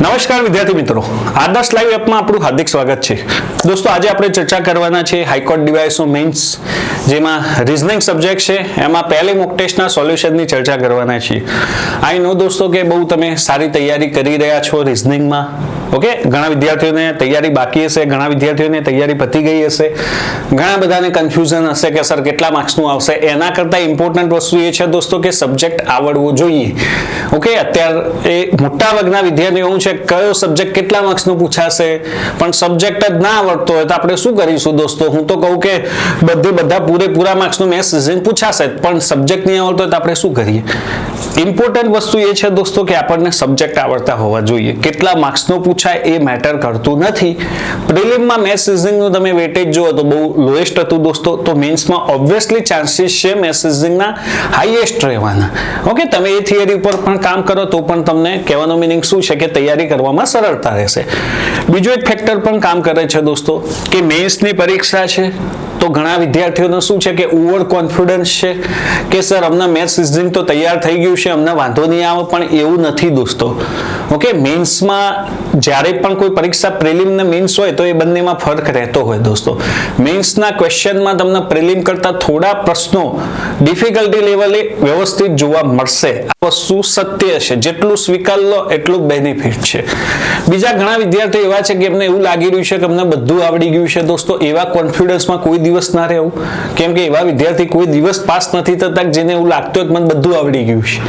નમસ્કાર વિદ્યાર્થી મિત્રો, આદર્શ લાઈવ એપમાં આપણું હાર્દિક સ્વાગત છે. દોસ્તો, આજે આપણે ચર્ચા કરવાના છે હાઈકોર્ટ ડિવાઇસનો મેઇન્સ, જેમાં રીઝનિંગ સબ્જેક્ટ છે. એમાં પહેલી મોક ટેસ્ટના સોલ્યુશનની ચર્ચા કરવાના છીએ. આઈ નો દોસ્તો કે બહુ તમે સારી તૈયારી કરી રહ્યા છો રીઝનિંગમાં. ઓકે, ઘણા વિદ્યાર્થીઓને તૈયારી બાકી હશે, ઘણા વિદ્યાર્થીઓને તૈયારી પતી ગઈ હશે, ઘણા બધાને કન્ફ્યુઝન હશે કે સર કેટલા માર્ક્સનું આવશે. એના કરતાં ઇમ્પોર્ટન્ટ વસ્તુ એ છે દોસ્તો કે સબ્જેક્ટ આવડવો જોઈએ. ઓકે, અત્યારે મોટા ભાગના વિદ્યાર્થીઓ એવું છે કયો સબ્જેક્ટ કેટલા માર્ક્સનું પૂછાશે, પણ સબ્જેક્ટ જ ના આવડતો હોય તો આપણે શું કરીશું દોસ્તો? હું તો કહું કે બધા પૂરેપૂરા માર્ક્સનું મેથ્સ રીઝનિંગ પૂછાશે, પણ સબ્જેક્ટ નહીં આવડતો હોય તો આપણે શું કરીએ? ઇમ્પોર્ટન્ટ વસ્તુ એ છે દોસ્તો કે આપણને સબ્જેક્ટ આવડતા હોવા જોઈએ. કેટલા માર્ક્સનું પૂછાય એ મેટર કરતું નથી. પ્રિલિમમાં મેથ્સ રીઝનિંગનું તમે વેટેજ જુઓ તો બહુ લોએસ્ટ હતું દોસ્તો, તો મેન્સમાં ઓબ્વિયસલી ચાન્સીસ છે મેથ્સ રીઝનિંગના હાઈએસ્ટ રહેવાના. ઓકે, તમે એ થિયરી ઉપર પણ કામ કરો તો પણ તમને કહેવાનો મિનિંગ શું છે કે તૈયારી કરવામાં સરળતા રહેશે. બીજો એક ફેક્ટર પણ કામ કરે છે દોસ્તો કે મેન્સની પરીક્ષા છે તો ઘણા વિદ્યાર્થીઓનો શું છે કે ઓવર કોન્ફિડન્સ છે કે સર અમને મેથ્સ રીઝનિંગ તો તૈયાર થઈ ગયું છે, અમને વાંધો નહીં આવે, પણ એવું નથી દોસ્તો. ઓકે, મેન્સમાં જ્યારે પણ કોઈ પરીક્ષા પ્રિલિમ ને મેન્સ હોય તો એ બંનેમાં ફરક રહેતો હોય દોસ્તો. મેન્સના ક્વેશ્ચનમાં તમને પ્રિલિમ કરતા થોડા પ્રશ્નો ડિફિકલ્ટી લેવલે વ્યવસ્થિત જોવા મળશે. આ વસ્તુ સત્ય છે, જેટલું સ્વીકાર લો એટલું બેનિફિટ છે. બીજા ઘણા વિદ્યાર્થીઓ એવા છે કે એમને એવું લાગી રહ્યું છે કે અમને બધું આવડી ગયું છે દોસ્તો. એવા કોન્ફિડન્સમાં કોઈ દિવસ ના રહેવું, કેમ કે એવા વિદ્યાર્થી કોઈ દિવસ પાસ નથી થતા જેને એવું લાગતું હોય કે મને બધું આવડી ગયું છે.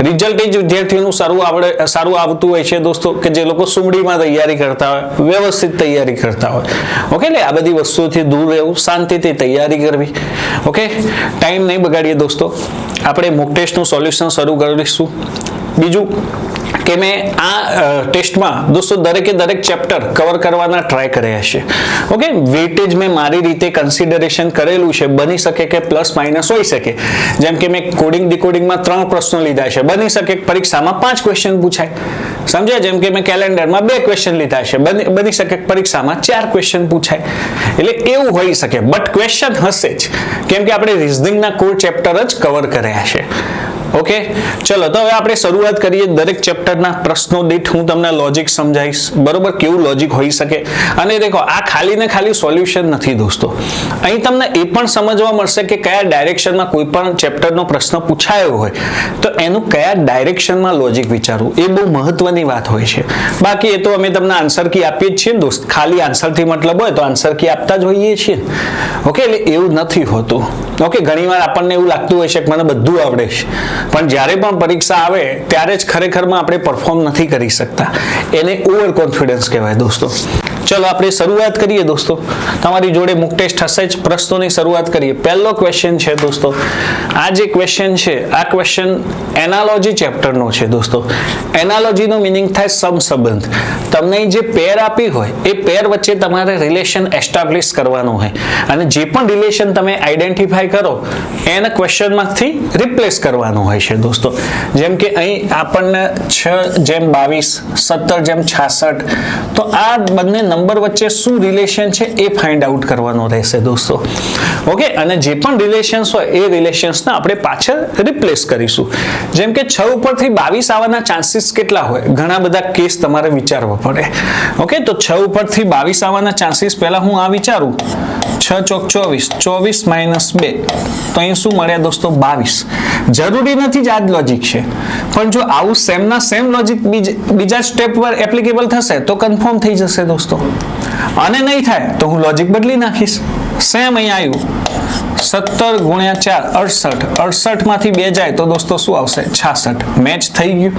રિઝલ્ટ એ જ વિદ્યાર્થીઓનું સારું આવતું હોય છે દોસ્તો કે જે લોકો સુમડીમાં તૈયારી કરતા હોય, વ્યવસ્થિત તૈયારી કરતા હોય. ઓકે, એટલે આ બધી વસ્તુઓથી દૂર રહેવું, શાંતિથી તૈયારી કરવી. ઓકે, ટાઈમ નહીં બગાડીએ દોસ્તો, આપણે મોક ટેસ્ટનું સોલ્યુશન શરૂ કરીશું. બીજું કે મેં આ ટેસ્ટમાં દોસ્તો દરેકે દરેક ચેપ્ટર કવર કરવાના ટ્રાય કર્યા છે. ઓકે, વેટેજ મેં મારી રીતે કન્સિડરેશન કરેલું છે. બની શકે કે પ્લસ માઇનસ હોઈ શકે. જેમ કે મેં કોડિંગ ડિકોડિંગમાં 3 પ્રશ્નો લીધા છે, બની શકે પરીક્ષામાં 5 ક્વેશ્ચન પૂછાય. સમજ્યા? જેમ કે મેં કેલેન્ડરમાં 2 ક્વેશ્ચન લીધા છે, બની શકે પરીક્ષામાં 4 ક્વેશ્ચન પૂછાય. એટલે એવું હોઈ શકે, બટ ક્વેશ્ચન હશે જ, કેમ કે આપણે રીઝનિંગના કોર ચેપ્ટર જ કવર કર્યા છે. ઓકે, ચલો તો હવે આપણે શરૂઆત કરીએ. દરેક ચેપ્ટરના પ્રશ્નો દીઠ હું તમને લોજિક સમજાવીશ, બરોબર? કેવું લોજિક હોઈ શકે. અને દેખો, આ ખાલી ને ખાલી સોલ્યુશન નથી દોસ્તો. અહીં તમને એ પણ સમજવા મળશે કે કયા ડાયરેક્શનમાં કોઈ પણ ચેપ્ટરનો પ્રશ્ન પૂછાયો હોય તો એનું કયા ડાયરેક્શનમાં લોજિક વિચારવું, એ બહુ મહત્વની વાત હોય છે. બાકી એ તો અમે તમને આન્સર કી આપીએ જ છીએ ને દોસ્ત. ખાલી આન્સરથી મતલબ હોય તો આન્સર કી આપતા જ હોઈએ છીએ. ઓકે, એટલે એવું નથી હોતું. ઓકે, ઘણીવાર આપણને એવું લાગતું હોય છે કે મને બધું આવડે છે, પણ જ્યારે પણ પરીક્ષા આવે ત્યારે જ ખરેખરમાં આપણે પરફોર્મ નથી કરી શકતા. એને ઓવર કોન્ફિડન્સ કહેવાય દોસ્તો. ચલો આપણે શરૂઆત કરીએ દોસ્તો. તમારી જોડે મોક ટેસ્ટ હશે જ. પ્રશ્નોની શરૂઆત કરીએ. પહેલો ક્વેશ્ચન છે દોસ્તો, આ જે ક્વેશ્ચન છે આ ક્વેશ્ચન એનાલોજી ચેપ્ટરનો છે દોસ્તો. એનાલોજીનો મિનિંગ થાય સમસંબંધ. તમને જે પેર આપી હોય એ પેર વચ્ચે તમારે રિલેશન એસ્ટાબ્લિશ કરવાનું હોય, અને જે પણ રિલેશન તમે આઈડેન્ટિફાઈ કરો એને ક્વેશ્ચનમાંથી રિપ્લેસ કરવાનું હોય છે દોસ્તો. જેમ કે અહીં આપણને 6:22, 17:66, તો આ બંને નંબર વચ્ચે શું રિલેશન છે એ ફાઇન્ડ આઉટ કરવાનો રહેશે દોસ્તો. ઓકે, અને જે પણ રિલેશન્સ હોય એ રિલેશન્સને આપણે પાછળ રિપ્લેસ કરીશું. જેમ કે 6 ઉપરથી 22 આવવાના ચાન્સીસ કેટલા હોય, ઘણા બધા કેસ તમારે વિચારવા પડે. ઓકે, તો 6 ઉપરથી 22 આવવાના ચાન્સીસ પહેલા હું આ વિચારું, 6 ચોક 24, 24 - 2, તો અહીં શું મળે દોસ્તો? 22. જરૂરી નથી જ આ જ લોજિક છે, પણ જો આવું સેમ ના સેમ લોજિક બીજા સ્ટેપ પર એપ્લિકેબલ થશે તો કન્ફર્મ થઈ જશે દોસ્તો. અને નહીં થાય તો હું લોજિક બદલી નાખીશ. સેમ અહીં આવ્યું 17 × 4 68, 68 માંથી 2 જાય તો દોસ્તો શું આવશે? 66. મેચ થઈ ગયું.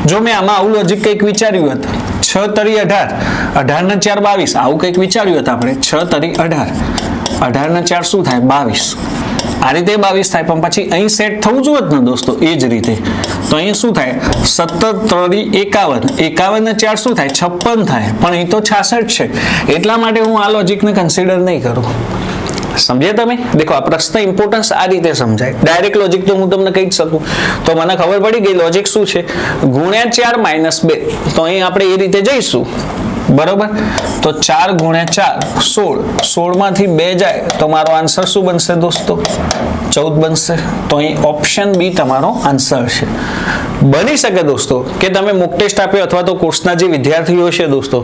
જો મેં આમાં આવું લોજિક કંઈક વિચાર્યું હતું, 6 તરી 18, 18 ને 4 22, આવું કંઈક વિચાર્યું હતું આપણે, 6 તરી 18, 18 ને 4 શું થાય? 22. આ રીતે 22 થાય, પણ પછી અહીં સેટ થવું જોઈએ ને દોસ્તો. એ જ રીતે તો અહીં શું થાય? 17 તરી 51, 51 ને 4 શું થાય? 56 થાય, પણ અહીં તો 66 છે. એટલા માટે હું આ લોજિકને કન્સિડર નહીં કરું. સમજ્યા તમે? દેખો, આ પ્રશ્ન ઇમ્પોર્ટન્સ આ રીતે સમજાય. ડાયરેક્ટ લોજિક તો હું તમને કહી જ શકું, તો મને ખબર પડી ગઈ લોજિક શું છે. × 4 - 2, તો અહીં આપણે એ રીતે જઈશું. બરોબર, તો 4 × 4 16, 16 માંથી 2 જાય તો મારો આન્સર શું બનશે દોસ્તો? 14 બનશે. તો અહીં ઓપ્શન બી તમારો આન્સર છે. બની શકે દોસ્તો કે તમે મોક ટેસ્ટ આપ્યો અથવા તો કોર્સના જે વિદ્યાર્થીઓ છે દોસ્તો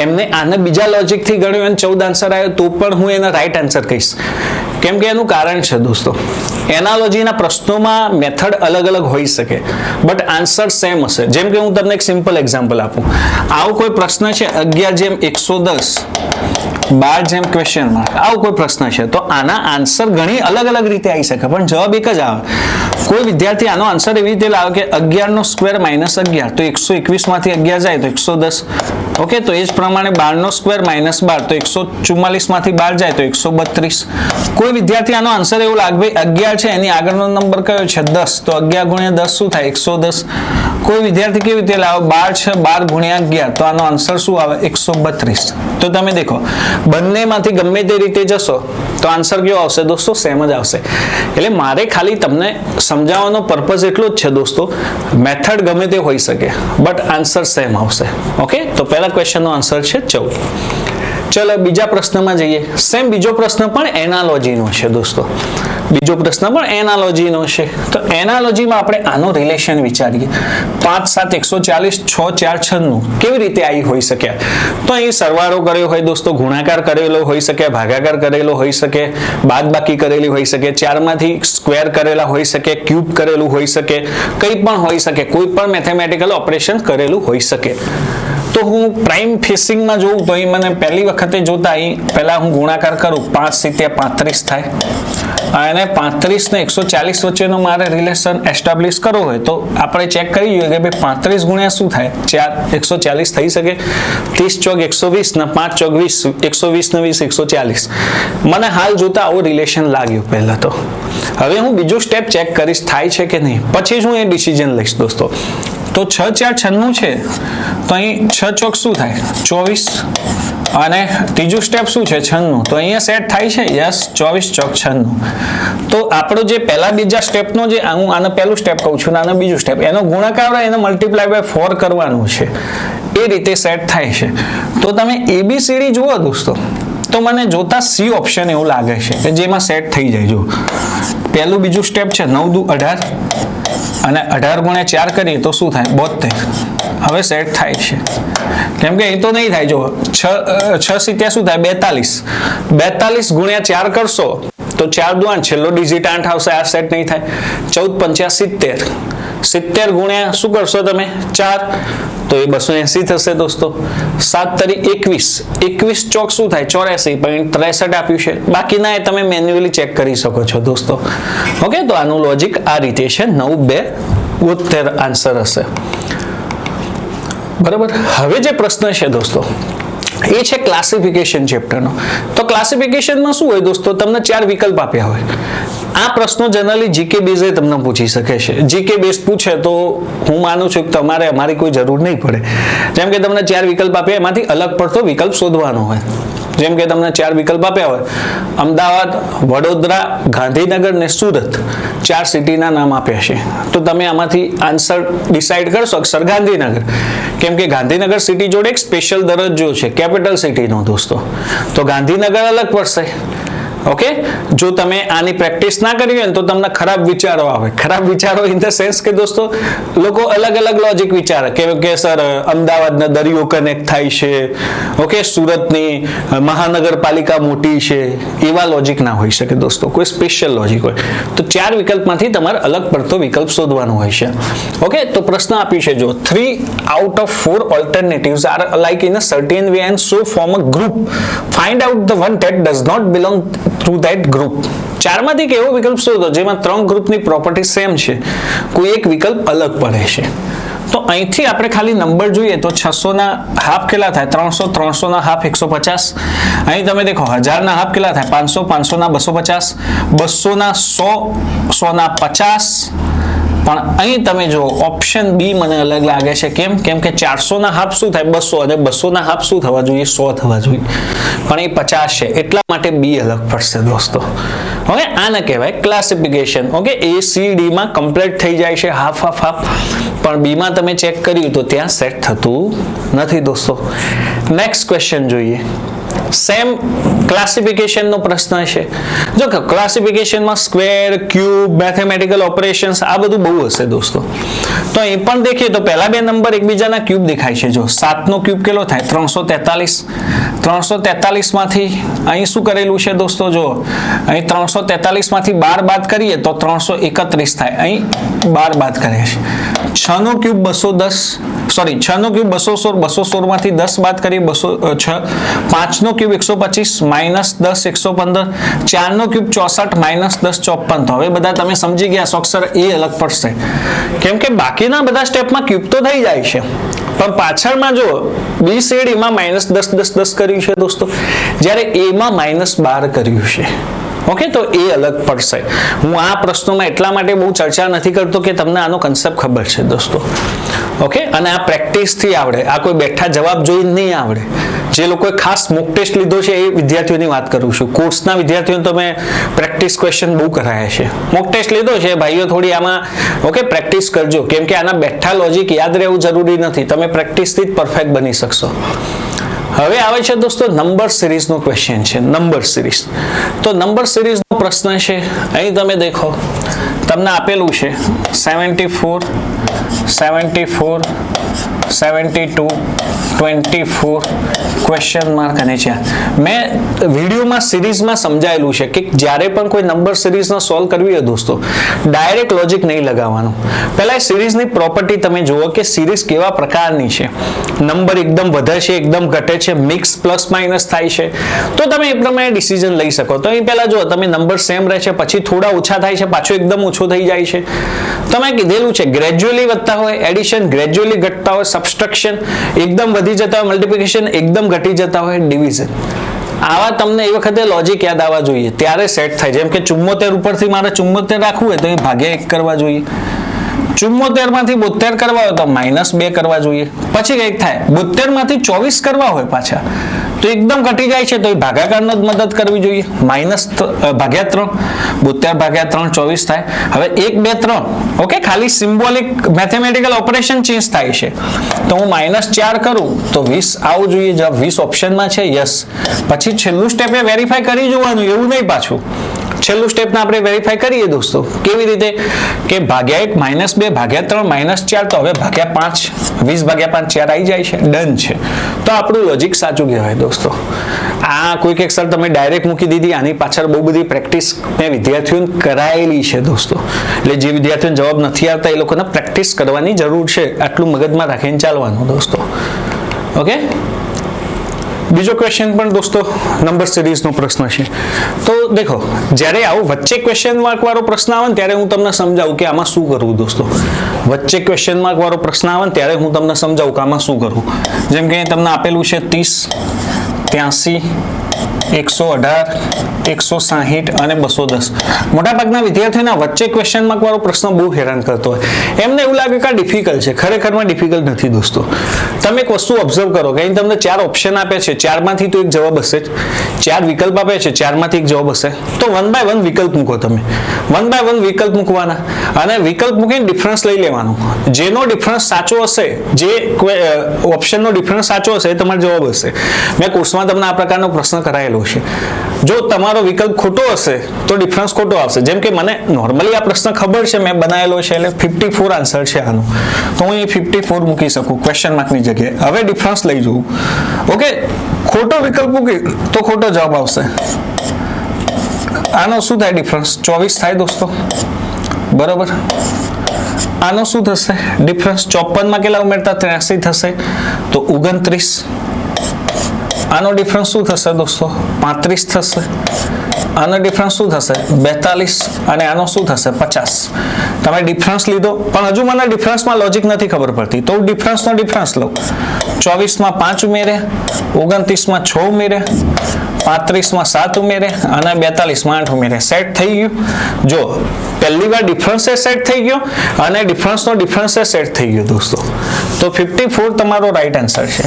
એમને આને બીજા લોજિકથી ગણ્યું અને 14 આન્સર આવ્યો તો પણ હું એનો રાઈટ આન્સર કહીશ, કેમ કે એનું કારણ છે દોસ્તો એનાલોજીના પ્રશ્નોમાં મેથડ અલગ અલગ હોઈ શકે બટ આન્સર સેમ હશે. જેમ કે હું તમને એક સિમ્પલ એક્ઝામ્પલ આપું. આવો કોઈ પ્રશ્ન છે 11:110 12 ક્વેશ્ચન માર્ક, આવો કોઈ પ્રશ્ન છે તો આના આન્સર ઘણી અલગ અલગ રીતે આવી શકે પણ જવાબ એક જ આવે. કોઈ વિદ્યાર્થી આનો આન્સર એવી રીતે લાવે કે 11 નો સ્ક્વેર માઇનસ 11 તો 121 માંથી 11 જાય તો 110. ઓકે, તો એ જ પ્રમાણે 12 નો સ્ક્વેર માઇનસ 12 તો 144 માંથી 12 જાય તો 132. કોઈ વિદ્યાર્થી આનો આન્સર એવું લાગે ભાઈ 11 છે એની આગળનો નંબર કયો છે 10 તો 11 ગુણ્યા 10 શું થાય 110. કોઈ વિદ્યાર્થી કેવી રીતે લાવે 12 છે 12 ગુણ્યા 11 તો આનો આન્સર શું આવે 132. તો તમે દેખો બંનેમાંથી ગમે તે રીતે જશો તો આન્સર કયો આવશે દોસ્તો સેમ જ આવશે. એટલે મારે ખાલી તમને સમજાવવાનો પર્પઝ એટલો જ છે દોસ્તો, મેથડ ગમે તે હોઈ શકે બટ આન્સર સેમ આવશે. ઓકે, તો પહેલા ક્વેશ્ચનનો આન્સર છે 14. ચલો બીજા પ્રશ્નમાં જઈએ. સેમ બીજો પ્રશ્ન પણ એનાલોજીનો છે દોસ્તો, બીજો પ્રશ્ન પણ એનાલોજીનો છે. તો એનાલોજીમાં આપણે આનો રિલેશન વિચારીએ. 5 7 140 6 4 96 કેવી રીતે આવી હોઈ શકે? તો અહીં સરવાળો કર્યો હોય દોસ્તો, ગુણાકાર કરેલો હોઈ શકે, ભાગાકાર કરેલો હોઈ શકે, બાદબાકી કરેલી હોઈ શકે, 4 માંથી સ્ક્વેર કરેલા હોઈ શકે, ક્યુબ કરેલું હોઈ શકે, કંઈ પણ હોઈ શકે, કોઈ પણ મેથેમેટિકલ ઓપરેશન કરેલું હોઈ શકે. તો હું પ્રાઇમ ફેસિંગમાં જોઉં તો અહીં મને પહેલી વખતે જોતા અહીં પહેલા હું ગુણાકાર કરું 5 × 35 થાય અને 35 ને 140 વચ્ચેનો મારે રિલેશન એસ્ટાબ્લિશ કરવો હોય તો આપણે ચેક કરી જોઈએ કે ભાઈ 35 ગુણ્યા શું થાય 4 140 થઈ શકે. 30 ચોક 120 ને 5 ચોક 20 120 ને 20 140. મને હાલ જોતા આવો રિલેશન લાગ્યું પહેલા તો. હવે હું બીજું સ્ટેપ ચેક કરીશ થાય છે કે નહીં, પછી જ હું એ ડિસિઝન લઈશ દોસ્તો. તો 6 4 96 છે તો અહીં 6 ચોક શું થાય 24 અને ત્રીજું સ્ટેપ શું છે 96 તો અહીંયા સેટ થાય છે યસ 24 ચોક 96. તો આપણો જે પહેલા બીજા સ્ટેપનો જે હું આને પહેલું સ્ટેપ કહું છું આને બીજું સ્ટેપ એનો ગુણાકાર હોય એને મલ્ટીપ્લાય બાય 4 કરવાનું છે એ રીતે સેટ થાય છે. તો તમે ABCD જુઓ દોસ્તો તો મને જોતા સી ઓપ્શન એવું લાગે છે કે જેમાં સેટ થઈ જાય. જો પહેલું બીજું સ્ટેપ છે 9 દુ 18 અને 18 ગુણ્યા 4 કરીએ તો શું થાય 72. હવે સેટ થાય છે કેમ કે એ તો નહીં થાય. જો 6 સીત્યા શું થાય 42 42 ગુણ્યા 4 કરશો તો 4 દુ 8 છેલ્લો ડિજિટ 8 આવશે, આ સેટ નહીં થાય. 14 × 5 70 ગુણ્યા શું કરશો તમે 4 તો એ 280 થશે દોસ્તો. 7 તરી 21 ચોક શું થાય 84.63 આપ્યું છે. બાકીના એ તમે મેન્યુઅલી ચેક કરી શકો છો દોસ્તો. ઓકે, તો આનું લોજિક આ રીતે છે 9 2 72 આન્સર હશે. બરાબર. હવે જે પ્રશ્ન છે દોસ્તો એ છે ક્લાસિફિકેશન ચેપ્ટરનો. તો ક્લાસિફિકેશનમાં શું હોય દોસ્તો તમને 4 વિકલ્પ આપ્યા હોય. આ પ્રશ્નો જનરલી જીકે બેઝે તમને પૂછી શકે છે. જીકે બેઝ પૂછે તો હું માનું છું કે તમારે અમારી કોઈ જરૂર નહીં પડે. જેમ કે તમને 4 વિકલ્પ આપ્યા એમાંથી અલગ પડતો વિકલ્પ શોધવાનો હોય. જેમ કે તમને 4 વિકલ્પ આપ્યા હોય અમદાવાદ, વડોદરા, ગાંધીનગર ને સુરત 4 સિટીના નામ આપ્યા છે. તો તમે આમાંથી આન્સર ડિસાઈડ કરશો અક્ષર ગાંધીનગર, કેમ કે ગાંધીનગર સિટી જોડે એક સ્પેશિયલ દરજ્જો છે કેપિટલ સિટીનો દોસ્તો, તો ગાંધીનગર અલગ પડશે. ઓકે, જો તમે આની પ્રેક્ટિસ ના કરી હોય ને તો તમને ખરાબ વિચારો આવે. ખરાબ વિચારો ઇન ધ સેન્સ કે દોસ્તો લોકો અલગ અલગ લોજિક વિચારે કે સર અમદાવાદના દરિયો કનેક્ટ થાય છે, ઓકે સુરતની મહાનગરપાલિકા મોટી છે, એવા લોજિક ના હોઈ શકે દોસ્તો. કોઈ સ્પેશિયલ લોજિક હોય તો 4 વિકલ્પમાંથી તમારે અલગ પડતો વિકલ્પ શોધવાનો હોય છે. ઓકે, તો પ્રશ્ન આપ્યું છે જો 3 out of 4 alternatives are alike in a certain way and so form a group. Find out the one that does not belong through that group. 4 માંથી કેવો વિકલ્પ શોધો જેમાં 3 ગ્રુપની પ્રોપર્ટી સેમ છે, કોઈ એક વિકલ્પ અલગ પડે છે. તો અહીંથી આપણે ખાલી નંબર જોઈએ તો 600 ના હાફ કેટલા થાય 300, 300 ના હાફ 150. અહીં તમે દેખો 1000 ના હાફ કેટલા થાય 500, 500 ના 250, 200 ના 100, 100 ના 50. પણ અહીં તમે જો ઓપ્શન બી મને અલગ લાગે છે. કેમ કે 400 ના હાફ શું થાય 200 અને 200 ના હાફ શું થવા જોઈએ 100 થવા જોઈએ, પણ એ 50 છે એટલા માટે બી અલગ પડશે દોસ્તો. હવે આને કહેવાય ક્લાસિફિકેશન. ઓકે, ACD માં કમ્પ્લીટ થઈ જાય છે હાફ, પણ બી માં તમે ચેક કર્યું તો ત્યાં સેટ થતું નથી દોસ્તો. નેક્સ્ટ ક્વેશ્ચન જોઈએ. સેમ ક્લાસિફિકેશનનો પ્રશ્ન છે. જો ક્લાસિફિકેશનમાં સ્ક્વેર, ક્યુબ, મેથેમેટિકલ ઓપરેશન્સ આ બધું બહુ હશે દોસ્તો. તો એ પણ દેખીએ તો પહેલા બે નંબર એકબીજાના ક્યુબ દેખાય છે. જો 7 નો ક્યુબ કેટલો થાય? 343. 343 માંથી અહીં શું કરેલું છે દોસ્તો? જો અહીં 343 માંથી 12 બાદ કરીએ તો 331 થાય. અહીં 12 બાદ કરે છે. 6 નો ક્યુબ 210, સોરી 6 નો ક્યુબ 216, 216 માંથી 10 બાદ કરીએ 206. 5 નો ક્યુબ 125 માઇનસ 10 115. 4 નો ક્યુબ 64 માઇનસ 10 54. તો હવે બધા તમે સમજી ગયા સોક્સર એ અલગ પડશે, કેમ કે બાકીના બધા સ્ટેપમાં ક્યુબ તો થઈ જાય છે, પણ પાછળમાં જો BCD માં માઇનસ 10 10 10 કર્યું છે દોસ્તો, જ્યારે A માં માઇનસ 12 કર્યું છે. ઓકે, તો એ અલગ પડશે. હું આ પ્રશ્નોમાં એટલા માટે બહુ ચર્ચા નથી કરતો કે તમને આનો કન્સેપ્ટ ખબર છે દોસ્તો. ઓકે, અને આ પ્રેક્ટિસથી આવડે, આ કોઈ બેઠા જવાબ જોઈને નહીં આવડે. જે લોકોએ ખાસ મોક ટેસ્ટ લીધો છે એ વિદ્યાર્થીઓની વાત કરું છું. કોર્સના વિદ્યાર્થીઓને તો મેં પ્રેક્ટિસ ક્વેશ્ચન બહુ કરાયા છે. મોક ટેસ્ટ લીધો છે ભાઈઓ, થોડી આમાં ઓકે પ્રેક્ટિસ કરજો, કેમ કે આના બેઠા લોજિક યાદ રહેવું જરૂરી નથી. તમે પ્રેક્ટિસથી જ પરફેક્ટ બની શકશો. હવે આવે છે દોસ્તો નંબર સિરીઝનો ક્વેશ્ચન છે. નંબર સિરીઝ, તો નંબર સિરીઝનો પ્રશ્ન છે. અહીં તમે દેખો, તમને આપેલું છે 74 74 72 24 ક્વેશ્ચન માર્ક અને છે. મેં વિડીયોમાં સિરીઝમાં સમજાયેલું છે કે જ્યારે પણ કોઈ નંબર સિરીઝનો સોલ્વ કરવી હોય દોસ્તો, ડાયરેક્ટ લોજિક નહીં લગાવવાનું. પહેલા સિરીઝની પ્રોપર્ટી તમે જુઓ કે સિરીઝ કેવા પ્રકારની છે. નંબર એકદમ વધે છે, એકદમ ઘટે છે, મિક્સ પ્લસ માઇનસ થાય છે, તો તમે એ પ્રમાણે ડિસિઝન લઈ શકો. તો અહીં પહેલા જુઓ, તમે નંબર સેમ રહે છે, પછી થોડા ઓછા થાય છે, પાછું એકદમ ઓછું થઈ જાય છે. તમે કીધેલું છે ગ્રેજ્યુઅલી વધતા હોય, એડિશન ગ્રેજ્યુઅલી ઘટતા હોય, સબસ્ટ્રક્શન એકદમ વધી જતા હોય, મલ્ટિપ્લિકેશન એકદમ ઘટી જતા હોય, ડિવિઝન. આવા તમને એ વખતે લોજિક યાદ આવવા જોઈએ, ત્યારે સેટ થાય. જેમ કે 74 ઉપરથી મારે 74 રાખવું હોય તો એ ભાગ્યા 1 કરવા જોઈએ. 74 માંથી 72 કરવા હોય તો -2 કરવા જોઈએ. પછી કંઈક થાય 72 માંથી 24 કરવા હોય પાછા તો એકદમ ઘટી જાય છે, તો એ ભાગાકારનો જ મદદ કરવી જોઈએ. ભાગ્યા 3, 72 ભાગ્યા 3 24 થાય. હવે 1 2 3 ઓકે, ખાલી સિમ્બોલિક મેથેમેટિકલ ઓપરેશન ચેન્જ થાય છે. તો હું -4 કરું તો 20 આવવું જોઈએ. જવાબ 20 ઓપ્શનમાં છે, યસ. પછી છેલ્લું સ્ટેપ એ વેરીફાઈ કરી જોવાનું, એવું નહીં પાછું. છેલ્લું સ્ટેપને આપણે વેરીફાઈ કરીએ દોસ્તો. કેવી રીતે? કે ભાગ્યા 1 -2 ભાગ્યા 3 -4, તો હવે ભાગ્યા 5, 20 ભાગ્યા 5 4 આવી જાય છે, ડન છે. તો આપણું લોજિક સાચું કહેવાય દોસ્તો. આ કોઈક એક સર તમે ડાયરેક્ટ મૂકી દીધી, આની પાછળ બહુ બધી પ્રેક્ટિસ મેં વિદ્યાર્થીઓને કરાયેલી છે દોસ્તો. એટલે જે વિદ્યાર્થીઓને જવાબ નથી આવતા એ લોકોને પ્રેક્ટિસ કરવાની જરૂર છે. આટલું મગજમાં રાખીને ચાલવાનું દોસ્તો. ઓકે, બીજો ક્વેશ્ચન પણ દોસ્તો નંબર સિરીઝનો પ્રશ્ન છે. તો દેખો, જ્યારે આવું વચ્ચે ક્વેશ્ચન માર્ક વાળો પ્રશ્ન આવે ને ત્યારે હું તમને સમજાવું કે આમાં શું કરવું દોસ્તો. વચ્ચે ક્વેશ્ચન માર્ક વાળો પ્રશ્ન આવે ને ત્યારે હું તમને સમજાવું કે આમાં શું કરવું. જેમ કે તમને આપેલું છે 30 83 118 160 અને 210. મોટાભાગના વિદ્યાર્થીઓના વચ્ચે ક્વેશ્ચન માર્ક વાળો પ્રશ્ન બહુ હેરાન કરતો હોય. એમને એવું લાગે કે આ ડિફિકલ્ટ છે. ખરેખરમાં ડિફિકલ્ટ નથી દોસ્તો. તમે એક વસ્તુ ઓબ્ઝર્વ કરો કે અહીં તમને 4 ઓપ્શન આપે છે, 4 માંથી તો એક જવાબ હશે જ. 4 વિકલ્પ આપે છે, 4 માંથી એક જવાબ હશે. તો 1 by 1 વિકલ્પ મૂકો તમે. 1 by 1 વિકલ્પ મૂકવાના અને વિકલ્પ મૂકીને ડિફરન્સ લઈ લેવાનો. જેનો ડિફરન્સ સાચો હશે, જે ઓપ્શનનો ડિફરન્સ સાચો હશે એ તમારો જવાબ હશે. મેં કોર્સમાં તમને આ પ્રકારનો પ્રશ્ન કરાયેલો છે. જો તમારો વિકલ્પ ખોટો હશે તો ડિફરન્સ ખોટો આવશે. જેમ કે મને નોર્મલી આ પ્રશ્ન ખબર છે, મેં બનાવેલો છે, એટલે 54 આન્સર છે આનો, તો હું એ 54 મૂકી શકું ક્વેશ્ચન માર્કની જગ્યાએ. હવે ડિફરન્સ લઈ જવું. ઓકે, ખોટો વિકલ્પ મૂકી તો ખોટો જવાબ આવશે. આનો શું થાય? ડિફરન્સ 24 થાય દોસ્તો, બરોબર. આનો શું થશે? ડિફરન્સ 54 માં કેટલા ઉમેરતા 83 થશે, તો 29. આનો ડિફરન્સ શું થશે દોસ્તો? 35 થશે. આનો ડિફરન્સ શું થશે? 42. અને આનો શું થશે? 50. તમે ડિફરન્સ લીધો, પણ હજુ મને ડિફરન્સમાં લોજિક નથી ખબર પડતી, તો હું ડિફરન્સનો ડિફરન્સ લઉં. 24 માં 5 ઉમેરે, 29 માં 6 ઉમેરે, 35 માં 7 ઉમેરે અને 42 માં 8 ઉમેરે. સેટ થઈ ગયું. જો પહેલી વાર ડિફરન્સ સેટ થઈ ગયો અને ડિફરન્સનો ડિફરન્સ સેટ થઈ ગયો દોસ્તો. તો 54 તમારો રાઈટ આન્સર છે.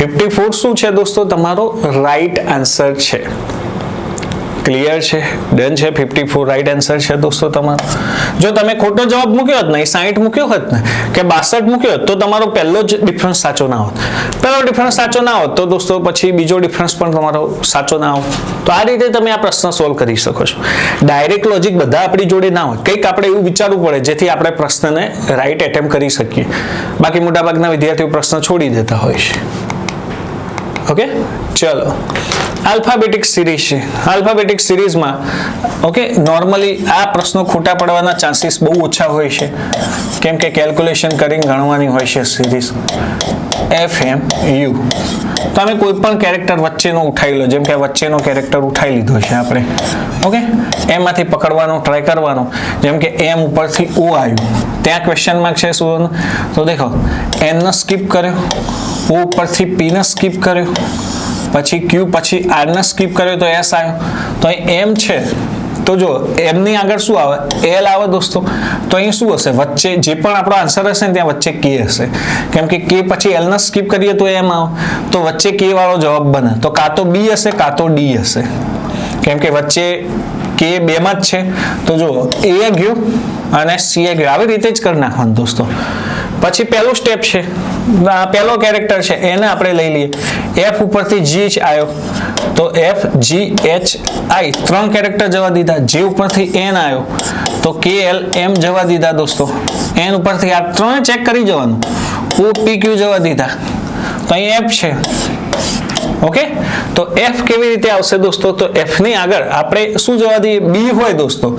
54 શું છે દોસ્તો? તમારો રાઈટ આન્સર છે. ક્લિયર છે, ડન છે. 54 રાઈટ આન્સર છે દોસ્તો તમારો. જો તમે ખોટો જવાબ મૂક્યો હોત ને, 60 મૂક્યો હોત ને કે 62 મૂક્યો હોત, તો તમારો પહેલો જ ડિફરન્સ સાચો ના હોત. પહેલો ડિફરન્સ સાચો ના હોત તો દોસ્તો પછી બીજો ડિફરન્સ પણ તમારો સાચો ના હોત. તો આ રીતે તમે આ પ્રશ્ન સોલ્વ કરી શકો છો. ડાયરેક્ટ લોજિક બધા આપણી જોડે ના હોય, કંઈક આપણે એવું વિચારવું પડે જેથી આપણે પ્રશ્નને રાઈટ એટેમ્પ કરી શકીએ. બાકી મોટાભાગના વિદ્યાર્થીઓ પ્રશ્ન છોડી દેતા હોય છે. ઓકે, ચલો. આલ્ફાબેટિક સિરીઝ છે. આલ્ફાબેટિક સિરીઝમાં ઓકે નોર્મલી આ પ્રશ્નો ખોટા પડવાના ચાન્સીસ બહુ ઓછા હોય છે, કેમ કે કેલ્ક્યુલેશન કરીને ગણવાની હોય છે સિરીઝ. FMU તમે કોઈ પણ કેરેક્ટર વચ્ચેનો ઉઠાવી લો, જેમ કે વચ્ચેનો કેરેક્ટર ઉઠાવી લીધો છે આપણે. ઓકે, એમાંથી પકડવાનો ટ્રાય કરવાનો. જેમ કે M ઉપરથી O આવ્યું, ત્યાં ક્વેશ્ચન માર્ક છે શું? તો દેખો, N ને સ્કીપ કર્યો, O ઉપરથી P ને સ્કીપ કર્યો, પછી Q પછી R ને સ્કીપ કર્યો તો S આવ્યો. તો અહીં M છે તો જો M ની આગળ શું આવે? L આવે દોસ્તો. તો અહીં શું હશે? વચ્ચે જે પણ આપણો આન્સર હશે ને ત્યાં વચ્ચે K હશે, કેમ કે K પછી L ને સ્કીપ કરીએ તો M આવે, તો વચ્ચે K વાળો જવાબ બને. તો કાં તો B હશે કાં તો D હશે, કેમ કે વચ્ચે K બેમાં જ છે. તો જો A ગયું અને C ગયું, આવી રીતે જ કરી નાખવાનું દોસ્તો. પછી પહેલું સ્ટેપ છે, પહેલો કેરેક્ટર છે એને આપણે લઈ લઈએ. F ઉપરથી G આવ્યો તો F G H I ત્રણ કેરેક્ટર જવા દીધા. J ઉપરથી N આવ્યો તો K L M જવા દીધા દોસ્તો. N ઉપરથી આ ત્રણે ચેક કરી જવાનું. O P Q જવા દીધા. તો અહીં F છે. ઓકે, તો F કેવી રીતે આવશે દોસ્તો? તો F ની આગળ આપણે શું જવા દઈએ? B હોય દોસ્તો,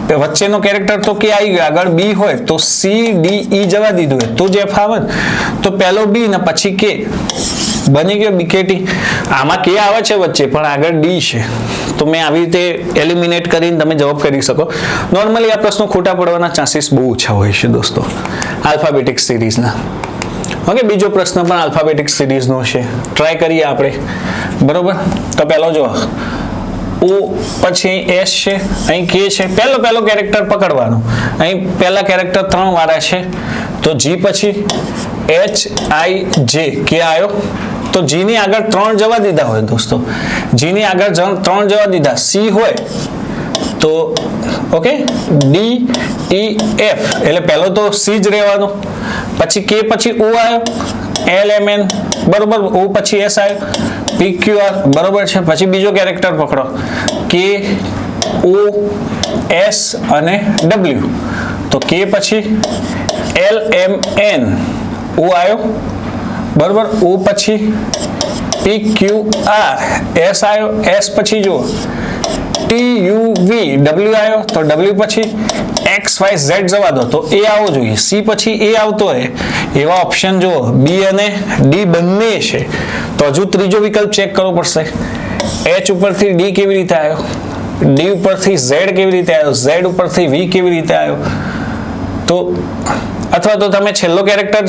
વચ્ચેનો કેરેક્ટર તો K આવી ગયો, આગળ B હોય તો C D E જવા દીધું હોય તો જ F આવે. તો પહેલો B ને પછી K બની ગયો BKT. આમાં K આવે છે વચ્ચે પણ આગળ D છે, તો મેં આવી રીતે એલિમિનેટ કરીને તમે જવાબ કરી શકો. નોર્મલી આ પ્રશ્નો ખોટા પડવાના ચાન્સીસ બહુ ઓછા હોય છે દોસ્તો આલ્ફાબેટિક સિરીઝના. ઓકે, બીજો પ્રશ્ન પણ આલ્ફાબેટિક સિરીઝનો છે, ટ્રાય કરીએ આપણે. બરોબર, તો પહેલો જો O પછી S છે, અહીં K છે. પહેલો કેરેક્ટર પકડવાનો. અહીં પહેલા કેરેક્ટર 3 વાળા છે, તો G પછી H I J K આવ્યો તો G ની આગળ 3 જવા દીધા હોય દોસ્તો. G ની આગળ 3 જવા દીધા. C હોય તો ઓકે D E F એટલે પહેલો તો C જ રહેવાનો. પછી K પછી O આવ્યો, L M N બરોબર, O પછી S આવ્યો, P Q R બરોબર છે. પછી બીજો કેરેક્ટર પકડો, K O S અને W. તો K પછી L M N O આવ્યો બરોબર, O પછી P Q R S આવ્યો, S પછી જુઓ T U V W આવ્યો, તો W પછી X Y Z જવા દો તો A આવવો જોઈએ. C પછી A આવતો હોય એવા ઓપ્શન જુઓ, B અને D બંને છે, તો હજુ ત્રીજો વિકલ્પ ચેક કરવો પડશે. H ઉપરથી D કેવી રીતે આવ્યો, D ઉપરથી Z કેવી રીતે આવ્યો, Z ઉપરથી V કેવી રીતે આવ્યો. તો અથવા તો તમે છેલ્લો કેરેક્ટર,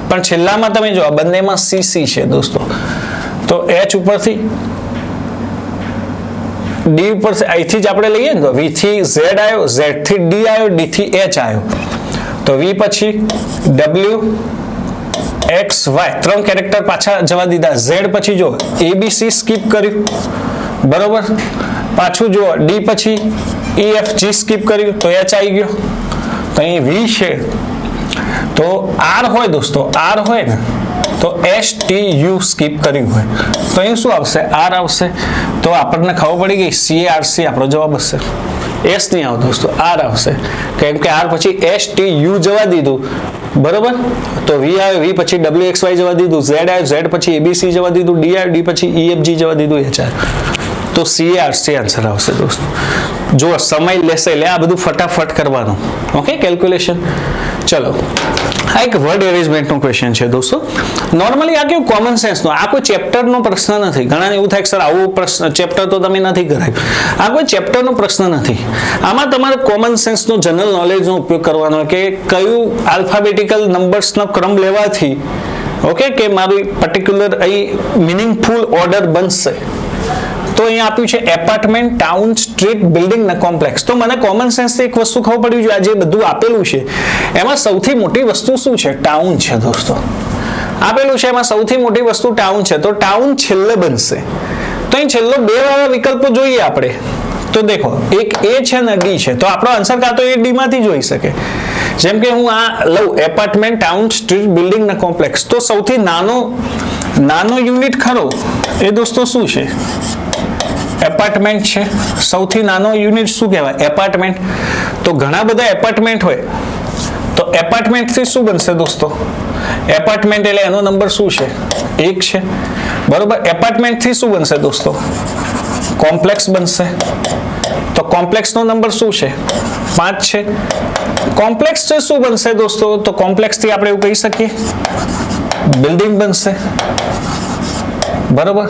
પણ છેલ્લામાં તમે જો બંનેમાં CC છે દોસ્તો, તો H ઉપરથી D ઉપરથી અહીંથી જ આપણે લઈએ ને તો V થી Z આવ્યો, Z થી D આવ્યો, D થી H આવ્યો, તો V પછી W X Y ત્રણ કેરેક્ટર પાછા જવા દીધા. Z પછી જો ABC સ્કીપ કર્યું બરોબર, પાછું જો D પછી E F G સ્કીપ કર્યું તો H આવી ગયો. તો અહીં V છે, તો R હોય દોસ્તો, R હોય ને તો S T U સ્કીપ કર્યું હોય તો અહીં શું આવશે? R આવશે. તો આપણને ખબર પડી ગઈ CARC આપણો જવાબ હશે. S નહીં આવે દોસ્તો, R આવશે, કેમ કે R પછી S T U જવા દીધું બરોબર. તો V આવે, V પછી W X Y જવા દીધું, Z આવ્યો, Z પછી ABC જવા દીધું, D આવ્યો, D પછી E F G જવા દીધું, H આવ્યો. તો CARC આન્સર આવશે દોસ્તો. જો સમય લેશે એટલે આ બધું ફટાફટ કરવાનું. Okay, calculation. ચલો, આ એક વર્ડ એરેન્જમેન્ટનો ક્વેશ્ચન છે દોસ્તો. નોર્મલી આ કેવું કોમન સેન્સનો, આ કોઈ ચેપ્ટરનો પ્રશ્ન નથી. ઘણાને એવું થાય કે સર આવો પ્રશ્ન ચેપ્ટર તો તમે નથી કરાયું. આ કોઈ ચેપ્ટરનો પ્રશ્ન નથી. આમાં તમારે કોમન સેન્સનો જનરલ નોલેજનો ઉપયોગ કરવાનો કે કયું આલ્ફાબેટિકલ નંબર્સનો ક્રમ લેવાથી ઓકે કે મારું પર્ટિક્યુલર અહીં મિનિંગફુલ ઓર્ડર બનશે. તો અહીંયા આપ્યું છે એપાર્ટમેન્ટ, ટાઉન, સ્ટ્રીટ, બિલ્ડિંગ ને કોમ્પ્લેક્સ. તો મને કોમન સેન્સથી એક વસ્તુ ખબર પડી જોઈએ, આ જે બધું આપેલું છે એમાં સૌથી મોટી વસ્તુ શું છે? ટાઉન છે દોસ્તો. આપેલું છે એમાં સૌથી મોટી વસ્તુ ટાઉન છે, તો ટાઉન છેલ્લે બનશે. તો અહીં છેલ્લો બે વાળા વિકલ્પો જોઈએ આપણે તો દેખો એક એ છે ને ડી છે, તો આપણો આન્સર કાં તો એ ડી માંથી જ હોઈ શકે. જેમ કે હું આ લઉં એપાર્ટમેન્ટ, ટાઉન, સ્ટ્રીટ, બિલ્ડિંગ ને કોમ્પ્લેક્સ, તો સૌથી નાનો યુનિટ ખરો એ દોસ્તો શું છે? એપાર્ટમેન્ટ છે. સૌથી નાનો યુનિટ શું કહેવાય? એપાર્ટમેન્ટ. તો ઘણા બધા એપાર્ટમેન્ટ હોય તો એપાર્ટમેન્ટ થી શું બનશે દોસ્તો? એપાર્ટમેન્ટ એટલે એનો નંબર શું છે? 1 છે, બરોબર. એપાર્ટમેન્ટ થી શું બનશે દોસ્તો? કોમ્પ્લેક્સ બનશે. તો કોમ્પ્લેક્સ નો નંબર શું છે? 5 છે. કોમ્પ્લેક્સ થી શું બનશે દોસ્તો? તો કોમ્પ્લેક્સ થી આપણે એવું કહી શકીએ બિલ્ડિંગ બનશે, બરોબર.